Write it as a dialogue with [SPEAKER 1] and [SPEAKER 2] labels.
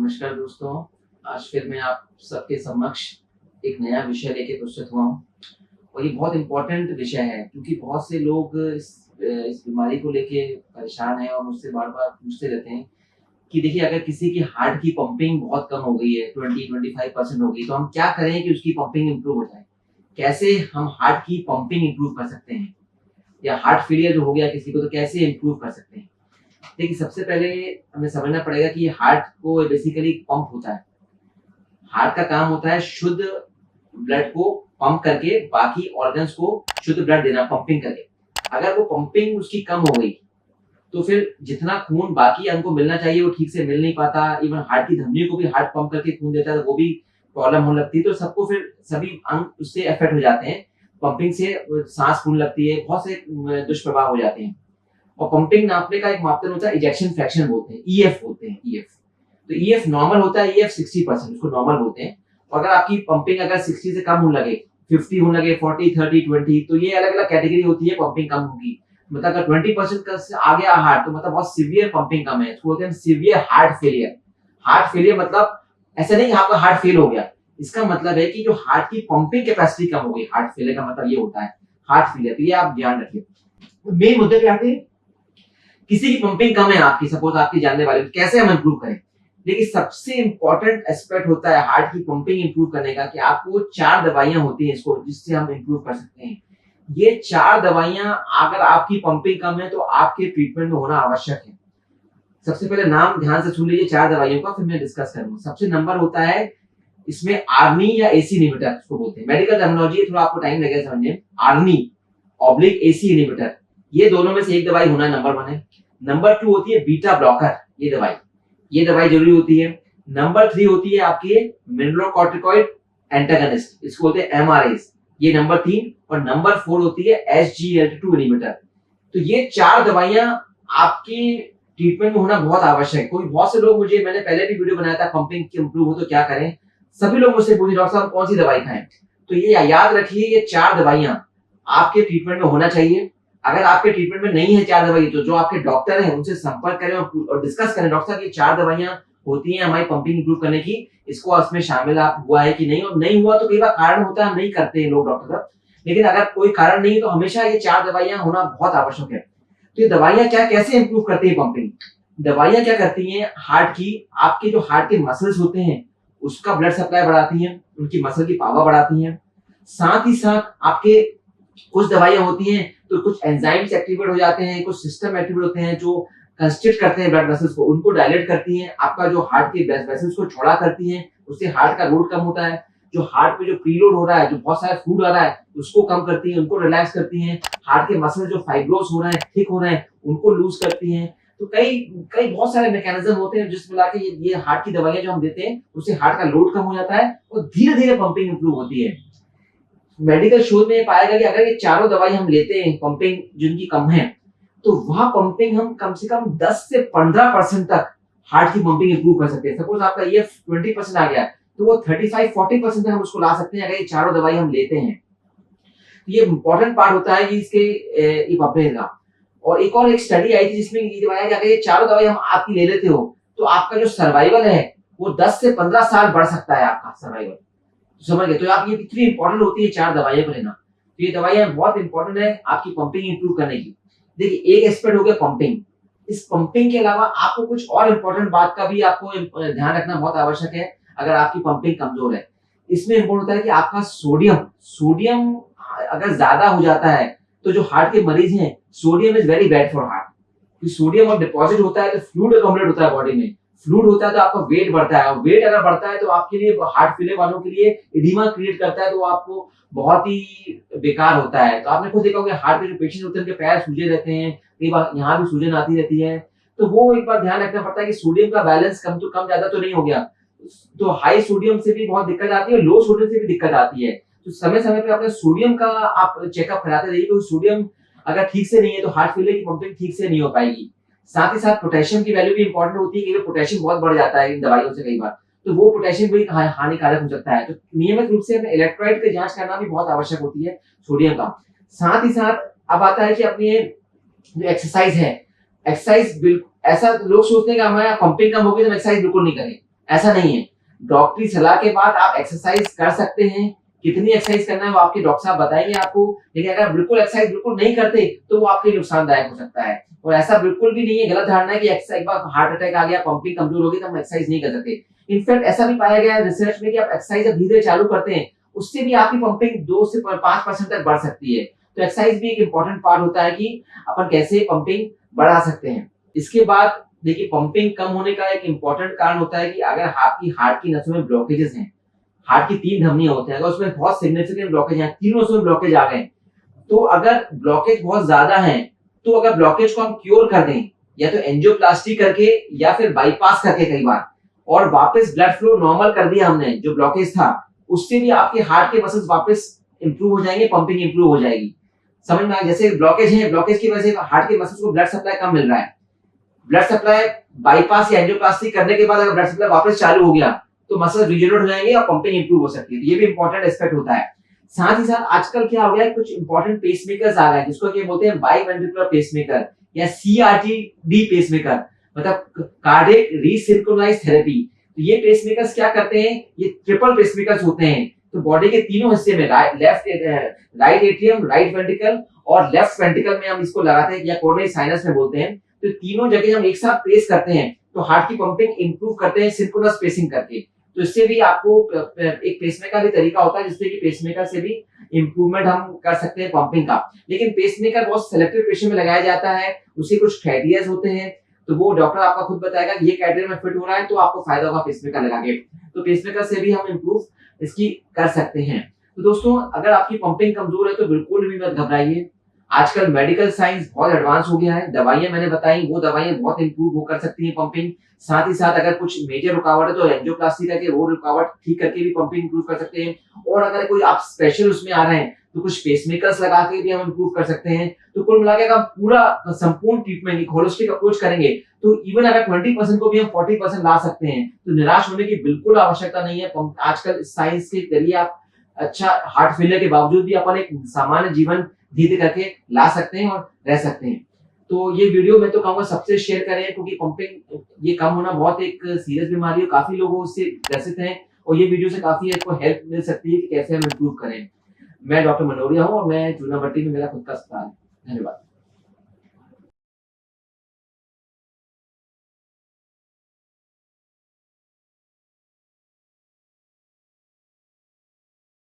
[SPEAKER 1] नमस्कार दोस्तों। आज फिर मैं आप सबके समक्ष एक नया विषय लेके प्रस्तुत हुआ हूँ और ये बहुत इम्पोर्टेंट विषय है क्योंकि बहुत से लोग इस बीमारी को लेके परेशान हैं और मुझसे बार-बार पूछते रहते हैं कि देखिए अगर किसी की हार्ट की पंपिंग बहुत कम हो गई है 20-25% हो गई तो हम क्या करें कि उसकी पंपिंग इम्प्रूव हो जाए? कैसे हम हार्ट की पंपिंग इम्प्रूव कर सकते हैं? या हार्ट फेलियर जो हो गया किसी को तो कैसे इम्प्रूव कर सकते हैं? देखिए सबसे पहले हमें समझना पड़ेगा कि हार्ट को बेसिकली पंप होता है। हार्ट का काम होता है शुद्ध ब्लड को पंप करके बाकी ऑर्गन्स को शुद्ध ब्लड देना, पंपिंग करके। अगर वो पंपिंग उसकी कम हो गई तो फिर जितना खून बाकी अंग को मिलना चाहिए वो ठीक से मिल नहीं पाता। इवन हार्ट की धमनियों को भी हार्ट पंप करके खून देता है तो वो भी प्रॉब्लम होने लगती है। तो सबको फिर सभी अंग उससे अफेक्ट हो जाते हैं। पंपिंग से सांस फूलने लगती है, बहुत से दुष्प्रभाव हो जाते हैं। और पंपिंग नापने का एक मापदंड होता है इजेक्शन फ्रैक्शन बोलते हैं, ईएफ बोलते हैं, ईएफ। तो ईएफ नॉर्मल होता है, ईएफ 60% उसको नॉर्मल बोलते हैं। और अगर आपकी पंपिंग अगर 60 से कम होने लगे, 50 होने लगे, 40, 30, 20 तो ये अलग-अलग कैटेगरी होती है पंपिंग कम होगी। मतलब अगर 20% का से आ गया हार्ट तो मतलब बहुत सीवियर पंपिंग कम है। इसको बोलते हैं severe heart failure. Heart failure मतलब ऐसा नहीं कि आपका हार्ट फेल हो गया। इसका मतलब है कि जो हार्ट की पंपिंग कैपेसिटी कम हो गई। हार्ट फेलियर का मतलब ये होता है, हार्ट फेलियर। तो ये आप ध्यान रखिए। मेन मुद्दे पे आते हैं, किसी की पंपिंग कम है आपकी, सपोज आपकी जानने वाले, तो कैसे हम इंप्रूव करें? देखिए सबसे इंपॉर्टेंट एस्पेक्ट होता है हार्ट की पंपिंग इंप्रूव करने का कि आपको 4 दवाइयां होती हैं इसको जिससे हम इंप्रूव कर सकते हैं। ये 4 दवाइयां अगर आपकी पंपिंग कम है तो आपके ट्रीटमेंट में होना आवश्यक है। सबसे पहले नाम ध्यान से सुन लीजिए 4 दवाइयों का, फिर मैं डिस्कस करूंगा। सबसे नंबर होता है इसमें आर्नी या एसी इनहिबिटर उसको बोलते हैं। मेडिकल टर्मिनोलॉजी थोड़ा आपको टाइम लगेगा समझने। आर्नी ऑब्लिक एसी इनहिबिटर, ये दोनों में से एक दवाई होना नंबर 1 है। नंबर 2 होती है बीटा ब्लॉकर, ये दवाई जरूरी होती है। नंबर 3 होती है आपकी मिनरलोकॉर्टिकॉइड एंटागनिस्ट, इसको बोलते हैं एमआरएस, ये नंबर 3। और नंबर 4 होती है एसजीएलटी2 इनहिबिटर। तो ये 4 दवाइयां आपकी ट्रीटमेंट में होना बहुत आवश्यक है। कोई बहुत से लोग मुझे, मैंने पहले भी वीडियो बनाया था पंपिंग इंप्रूव हो तो क्या करें, सभी लोग मुझसे पूछे डॉक्टर साहब कौन सी दवाई खाएं। तो ये याद रखिए ये 4 दवाइयां आपके ट्रीटमेंट में होना चाहिए। अगर आपके ट्रीटमेंट में नहीं है 4 दवाई तो जो आपके डॉक्टर हैं उनसे संपर्क करें और डिस्कस करें, डॉक्टर साहब ये 4 दवाइयां होती हैं हमारी पंपिंग इंप्रूव करने की, इसको उसमें शामिल आप हुआ है कि नहीं, और नहीं हुआ तो कई बार कारण होता है हम नहीं करते हैं लोग डॉक्टर साहब, लेकिन अगर कोई कारण नहीं तो हमेशा ये 4 दवाइयां होना बहुत आवश्यक है। तो ये दवाइयां क्या कैसे इंप्रूव करती है पंपिंग? दवाइयां क्या करती हैं, हार्ट की, आपके जो हार्ट के मसल्स होते हैं उसका ब्लड सप्लाई बढ़ाती हैं, उनकी मसल की पावर बढ़ाती हैं। साथ ही साथ आपके कुछ दवाइयां होती हैं तो कुछ एंजाइम्स एक्टिवेट हो जाते हैं, कुछ सिस्टम एक्टिवेट होते हैं जो कंस्ट्रिक्ट करते हैं ब्लड वेसल्स को, उनको डायलेट करती हैं, आपका जो हार्ट के वेसल्स को चौड़ा करती हैं, उससे हार्ट का लोड कम होता है। जो हार्ट पे जो प्रीलोड हो रहा है, जो बहुत सारा फ्लूइड आ रहा है उसको कम करती हैं, उनको रिलैक्स करती हैं। हार्ट के मसल जो फाइब्रोस हो रहे हैं, थिक हो रहे हैं, उनको लूज करती हैं। तो कई कई बहुत सारे मैकेनिज्म होते हैं जिस मिला के ये हार्ट की दवाइयां जो हम देते हैं उससे हार्ट का लोड कम हो जाता है और धीरे धीरे पंपिंग इंप्रूव होती है। मेडिकल शोध में पाया गया कि अगर ये चारों दवाई हम लेते हैं पंपिंग जिनकी कम है तो वह पंपिंग हम कम से कम 10 से 15% तक हार्ट की पंपिंग इंप्रूव कर सकते हैं। सपोज आपका ये 20% आ गया तो वो 35-40% तक हम उसको ला सकते हैं अगर ये चारों दवाई हम लेते हैं। ये इंपॉर्टेंट पार्ट होता है कि इसके पंपिंग का। और एक स्टडी आई थी जिसमें ये बताया कि अगर ये चारों दवाई हम आपकी ले लेते हो तो आपका जो सर्वाइवल है वो 10 से 15 साल बढ़ सकता है आपका सर्वाइवल। समझ गए? तो आप ये कितनी इंपॉर्टेंट होती है 4 दवाइयां को लेना। तो ये दवाइयां बहुत इंपॉर्टेंट है आपकी पंपिंग इंप्रूव करने की। देखिए एक एस्पेक्ट हो गया पंपिंग। इस पंपिंग के अलावा आपको कुछ और इंपॉर्टेंट बात का भी आपको ध्यान रखना बहुत आवश्यक है अगर आपकी पंपिंग कमजोर है। इसमें इंपॉर्टेंट होता है कि आपका सोडियम अगर ज्यादा हो जाता है तो जो हार्ट के मरीज हैं, sodium is very bad for heart. Sodium और डिपॉजिट होता है तो फ्लूइड अकोमोडेट होता है बॉडी में, फ्लूइड होता है तो आपका वेट बढ़ता है और वेट अगर बढ़ता है तो आपके लिए, हार्ट फेलियर वालों के लिए एडिमा क्रिएट करता है तो आपको बहुत ही बेकार होता है। तो आपने खुद देखा होगा हार्ट के जो पेशेंट होते हैं उनके पैर सूजे रहते हैं, कई बार यहाँ भी सूजन आती रहती है। तो वो एक बार ध्यान रखना पड़ता है कि सोडियम का बैलेंस कम ज्यादा तो नहीं हो गया। तो हाई सोडियम से भी बहुत दिक्कत आती है, लो सोडियम से भी दिक्कत आती है। तो समय समय पे अपने सोडियम का आप चेकअप कराते रहिए क्योंकि सोडियम अगर ठीक से नहीं है तो हार्ट फेलियर की पंपिंग ठीक से नहीं हो पाएगी। साथ ही साथ पोटेशियम की वैल्यू भी इंपॉर्टेंट होती है क्योंकि पोटेशियम बहुत बढ़ जाता है इन दवाइयों से कई बार, तो वो पोटेशियम भी हानिकारक हो सकता है। तो नियमित रूप से हमें इलेक्ट्रोलाइट की जांच करना भी बहुत आवश्यक होती है सोडियम का। साथ ही साथ अब आता है कि अपनी जो एक्सरसाइज है, एक्सरसाइज ऐसा लोग सोचते हैं कि हमारा पंपिंग कम होगी तो एक्सरसाइज बिल्कुल नहीं करें। ऐसा नहीं है। डॉक्टरी सलाह के बाद आप एक्सरसाइज कर सकते हैं। कितनी एक्सरसाइज करना है वो आपके डॉक्टर साहब बताएंगे आपको। लेकिन अगर बिल्कुल एक्सरसाइज बिल्कुल नहीं करते तो वो आपके लिए नुकसानदायक हो सकता है। और ऐसा बिल्कुल भी नहीं है, गलत धारणा है कि एक्सरसाइज एक बार हार्ट अटैक आ गया, पंपिंग कमजोर होगी तो हम एक्सरसाइज नहीं कर सकते। इनफैक्ट ऐसा भी पाया गया है रिसर्च में कि आप एक्सरसाइज जब धीरे चालू करते हैं उससे भी आपकी पंपिंग 2 से 5% तक बढ़ सकती है। तो एक्सरसाइज भी एक इंपॉर्टेंट पार्ट होता है कि अपन कैसे पंपिंग बढ़ा सकते हैं। इसके बाद देखिए पंपिंग कम होने का एक इंपॉर्टेंट कारण होता है कि अगर आपकी हार्ट की नसों में ब्लॉकेजेस हैं, हार्ट की 3 धमनियां होते हैं, अगर उसमें बहुत सिग्निफिकेंट ब्लॉकेज है, तीनों उसमें ब्लॉकेज आ गए, तो अगर ब्लॉकेज बहुत ज्यादा है तो अगर ब्लॉकेज को हम क्योर कर दें या तो एंजियोप्लास्टी करके या फिर बाईपास करके कई बार, और वापस ब्लड फ्लो नॉर्मल कर दिया हमने, जो ब्लॉकेज था उससे भी आपके हार्ट के मसल्स वापस इंप्रूव हो जाएंगे, पंपिंग इंप्रूव हो जाएगी। समझ में आया? जैसे ब्लॉकेज है, ब्लॉकेज की वजह से हार्ट के मसल्स को ब्लड सप्लाई कम मिल रहा है, ब्लड सप्लाई बाईपास या एंजियोप्लास्टी करने के बाद अगर ब्लड सप्लाई वापस चालू हो गया तो मसल रिजेनरेट हो जाएंगे और पंपिंग इंप्रूव हो सकती है। ये भी इंपॉर्टेंट एस्पेक्ट होता है। साथ ही साथ आजकल क्या हो गया है, कुछ इंपॉर्टेंट पेसमेकर्स आ गए हैं जिसको कि बोलते हैं बाईवेंट्रिकुलर पेसमेकर या सीआरटी पेसमेकर, मतलब कार्डियक रीसिंक्रोनाइज थेरेपी। तो ये पेसमेकर्स क्या करते हैं, ये ट्रिपल पेसमेकर्स होते हैं। तो बॉडी के तीनों हिस्से में राइट एट्रियम, राइट वेंट्रिकल और लेफ्ट वेंट्रिकल में हम इसको लगाते हैं या कोरोनरी साइनस में बोलते हैं। तो तीनों जगह हम एक साथ प्लेस करते हैं तो हार्ट की पंपिंग इंप्रूव करते हैं सिंक्रोनस पेसिंग करके। तो इससे भी आपको एक पेसमेकर भी तरीका होता है जिससे कि पेसमेकर से भी इंप्रूवमेंट हम कर सकते हैं पंपिंग का। लेकिन पेसमेकर बहुत सिलेक्टिव पेशेंट में लगाया जाता है, उसके कुछ क्राइटेरिया होते हैं, तो वो डॉक्टर आपका खुद बताएगा कि ये क्राइटेरिया में फिट हो रहा है तो आपको फायदा होगा पेसमेकर लगा के। तो पेसमेकर से भी हम इंप्रूव इसकी कर सकते हैं। तो दोस्तों अगर आपकी पंपिंग कमजोर है तो बिल्कुल भी मत घबराइए। आजकल मेडिकल साइंस बहुत एडवांस हो गया है, दवाइयां मैंने बताई, वो दवाइयां बहुत इंप्रूव कर सकती हैं पंपिंग। साथ ही साथ अगर कुछ मेजर रुकावट है तो एंजियोप्लास्टी करके वो रुकावट ठीक करके भी पंपिंग इंप्रूव कर सकते हैं। और अगर कोई आप स्पेशल उसमें आ रहे हैं तो कुछ पेसमेकर्स लगा के भी हम इंप्रूव कर सकते हैं। तो कुल मिला के अगर हम पूरा संपूर्ण ट्रीटमेंट एक होलिस्टिक अप्रोच करेंगे तो इवन अगर 20% को भी हम 40% ला सकते हैं तो निराश होने की बिल्कुल आवश्यकता नहीं है। आजकल साइंस के जरिए आप अच्छा हार्ट फेलियर के बावजूद भी अपन एक सामान्य जीवन धीरे करके ला सकते हैं और रह सकते हैं। तो ये वीडियो मैं तो कहूंगा सबसे शेयर करें क्योंकि पंपिंग ये कम होना बहुत एक सीरियस बीमारी है, काफी लोगों उससे ग्रसित हैं और ये वीडियो से काफी आपको हेल्प मिल सकती है कि कैसे हम इम्प्रूव करें। मैं डॉक्टर मनोरिया हूँ और मैं चूनाभट्टी में मेरा खुद का अस्पताल है। धन्यवाद।